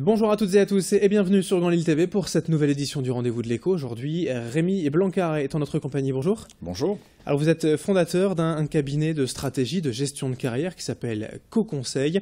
Bonjour à toutes et à tous et bienvenue sur Grand Lille TV pour cette nouvelle édition du Rendez-vous de l'Écho. Aujourd'hui, Rémi Blancard est en notre compagnie. Bonjour. Bonjour. Alors vous êtes fondateur d'un cabinet de stratégie de gestion de carrière qui s'appelle Co-Conseil.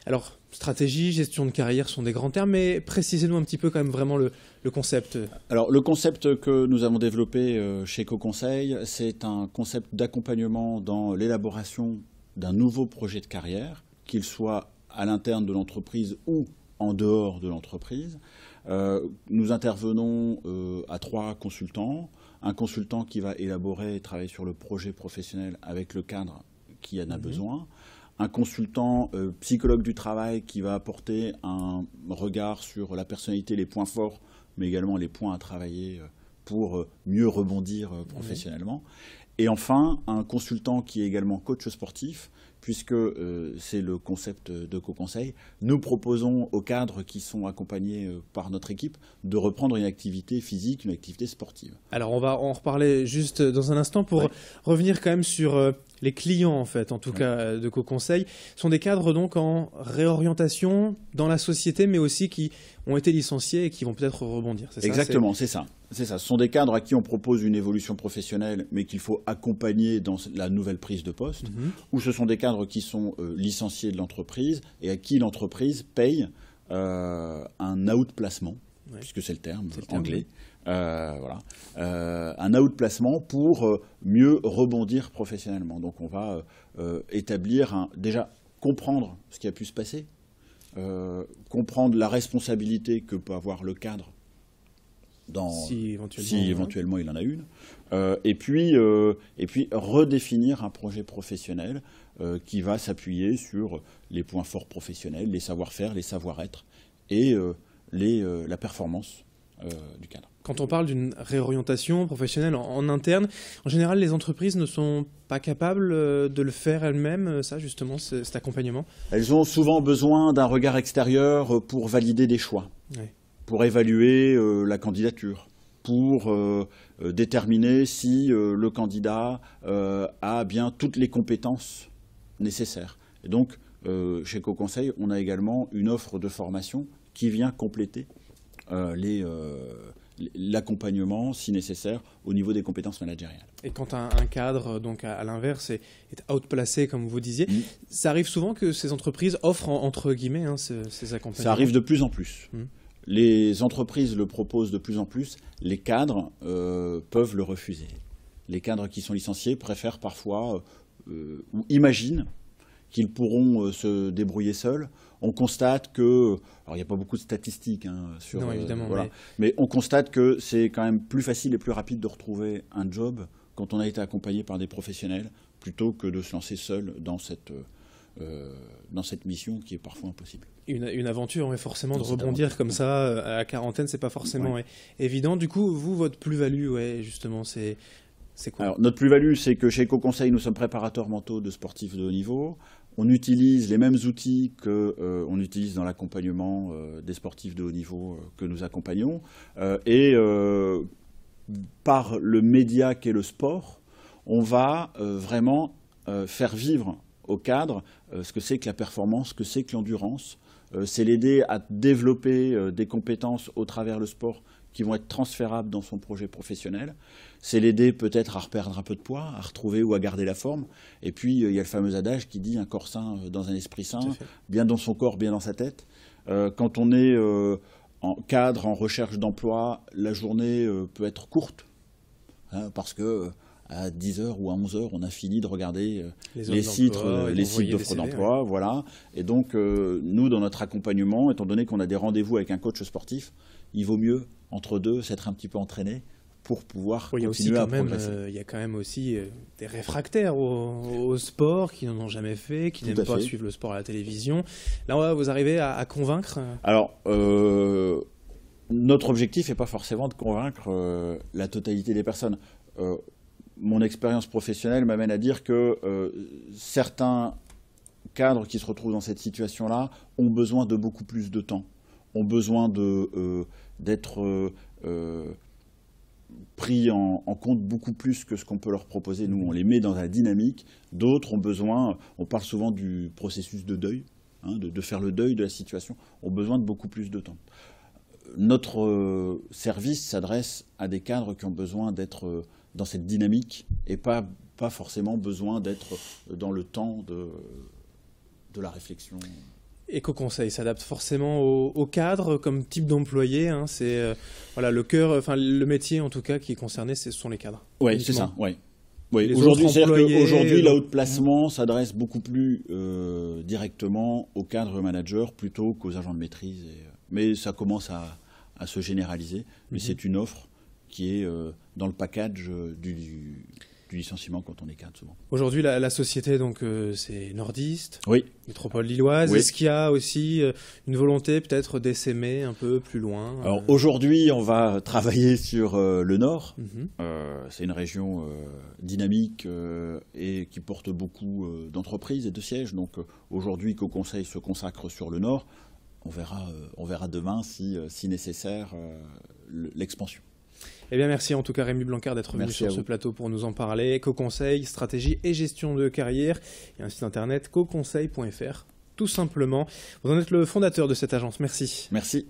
Alors stratégie, gestion de carrière sont des grands termes, mais précisez-nous un petit peu quand même vraiment le concept. Alors le concept que nous avons développé chez Co-Conseil, c'est un concept d'accompagnement dans l'élaboration d'un nouveau projet de carrière, qu'il soit à l'interne de l'entreprise ou en dehors de l'entreprise. Nous intervenons à 3 consultants. Un consultant qui va élaborer et travailler sur le projet professionnel avec le cadre qui en a besoin. Un consultant psychologue du travail qui va apporter un regard sur la personnalité, les points forts, mais également les points à travailler pour mieux rebondir professionnellement. Et enfin, un consultant qui est également coach sportif, puisque c'est le concept de Co-Conseil. Nous proposons aux cadres qui sont accompagnés par notre équipe de reprendre une activité physique, une activité sportive. Alors on va en reparler juste dans un instant pour revenir quand même sur les clients en fait, en tout cas de Co-Conseil. Ce sont des cadres donc en réorientation dans la société, mais aussi qui ont été licenciés et qui vont peut-être rebondir. C'est ça, exactement, c'est ça. C'est ça. Ce sont des cadres à qui on propose une évolution professionnelle, mais qu'il faut accompagner dans la nouvelle prise de poste, ou ce sont des cadres qui sont licenciés de l'entreprise et à qui l'entreprise paye un outplacement, puisque c'est le terme anglais. Un outplacement pour mieux rebondir professionnellement. Donc on va établir, déjà comprendre ce qui a pu se passer, comprendre la responsabilité que peut avoir le cadre si éventuellement il en a une, et puis redéfinir un projet professionnel qui va s'appuyer sur les points forts professionnels, les savoir-faire, les savoir-être et la performance du cadre. Quand on parle d'une réorientation professionnelle en interne, en général, les entreprises ne sont pas capables de le faire elles-mêmes, ça justement, cet accompagnement. Elles ont souvent besoin d'un regard extérieur pour valider des choix. Pour évaluer la candidature, pour déterminer si le candidat a bien toutes les compétences nécessaires. Et donc, chez Co-Conseil, on a également une offre de formation qui vient compléter l'accompagnement, si nécessaire, au niveau des compétences managériales. Et quand un cadre, donc à l'inverse, est outplacé, comme vous disiez, ça arrive souvent que ces entreprises offrent, entre guillemets, ces accompagnements. Ça arrive de plus en plus. Les entreprises le proposent de plus en plus, les cadres peuvent le refuser. Les cadres qui sont licenciés préfèrent parfois ou imaginent qu'ils pourront se débrouiller seuls. On constate que, alors il n'y a pas beaucoup de statistiques sur, non, évidemment, mais on constate que c'est quand même plus facile et plus rapide de retrouver un job quand on a été accompagné par des professionnels plutôt que de se lancer seul dans cette mission qui est parfois impossible. Une aventure, mais forcément de rebondir comme ça à la quarantaine, c'est pas forcément évident. Du coup, vous, votre plus-value, justement, c'est quoi? Alors, notre plus-value, c'est que chez Co-Conseil, nous sommes préparateurs mentaux de sportifs de haut niveau. On utilise les mêmes outils qu'on utilise dans l'accompagnement des sportifs de haut niveau que nous accompagnons. Par le média qu'est le sport, on va vraiment faire vivre au cadre ce que c'est que la performance, ce que c'est que l'endurance. C'est l'aider à développer des compétences au travers le sport qui vont être transférables dans son projet professionnel. C'est l'aider peut-être à reperdre un peu de poids, à retrouver ou à garder la forme. Et puis, il y a le fameux adage qui dit « un corps sain dans un esprit sain », bien dans son corps, bien dans sa tête. Quand on est en cadre, en recherche d'emploi, la journée peut être courte, parce que à 10h ou à 11h, on a fini de regarder les sites d'offres d'emploi. Voilà. Et donc, nous, dans notre accompagnement, étant donné qu'on a des rendez-vous avec un coach sportif, il vaut mieux, entre deux, s'être un petit peu entraîné pour pouvoir continuer à progresser. Il y a quand même aussi des réfractaires au sport qui n'en ont jamais fait, qui n'aiment pas suivre le sport à la télévision. Là, vous arrivez à convaincre? Alors, notre objectif n'est pas forcément de convaincre la totalité des personnes. Mon expérience professionnelle m'amène à dire que certains cadres qui se retrouvent dans cette situation-là ont besoin de beaucoup plus de temps, ont besoin d'être pris en compte beaucoup plus que ce qu'on peut leur proposer. Nous, on les met dans la dynamique. D'autres ont besoin, on parle souvent du processus de deuil. de faire le deuil de la situation, ont besoin de beaucoup plus de temps. Notre service s'adresse à des cadres qui ont besoin d'être dans cette dynamique et pas forcément besoin d'être dans le temps de la réflexion. EcoConseil s'adapte forcément au cadre comme type d'employé. Hein, c'est voilà, le cœur, enfin le métier en tout cas qui est concerné, ce sont les cadres. Oui, c'est ça. Ouais. Oui, aujourd'hui, la haute placement s'adresse beaucoup plus directement aux cadres managers plutôt qu'aux agents de maîtrise. Mais ça commence à se généraliser. Mais c'est une offre qui est dans le package du licenciement quand on est cadre souvent. Aujourd'hui, la société, donc, c'est nordiste, oui. Métropole lilloise. Oui. Est-ce qu'il y a aussi une volonté peut-être d'essaimer un peu plus loin Alors aujourd'hui, on va travailler sur le nord. C'est une région dynamique et qui porte beaucoup d'entreprises et de sièges. Donc aujourd'hui, EcoConseil se consacre sur le nord. On verra demain si nécessaire l'expansion. Eh bien, merci en tout cas Rémi Blancard d'être venu sur ce plateau pour nous en parler. EcoConseil, stratégie et gestion de carrière. Et un site internet ecoconseil.fr, tout simplement. Vous en êtes le fondateur de cette agence. Merci. Merci.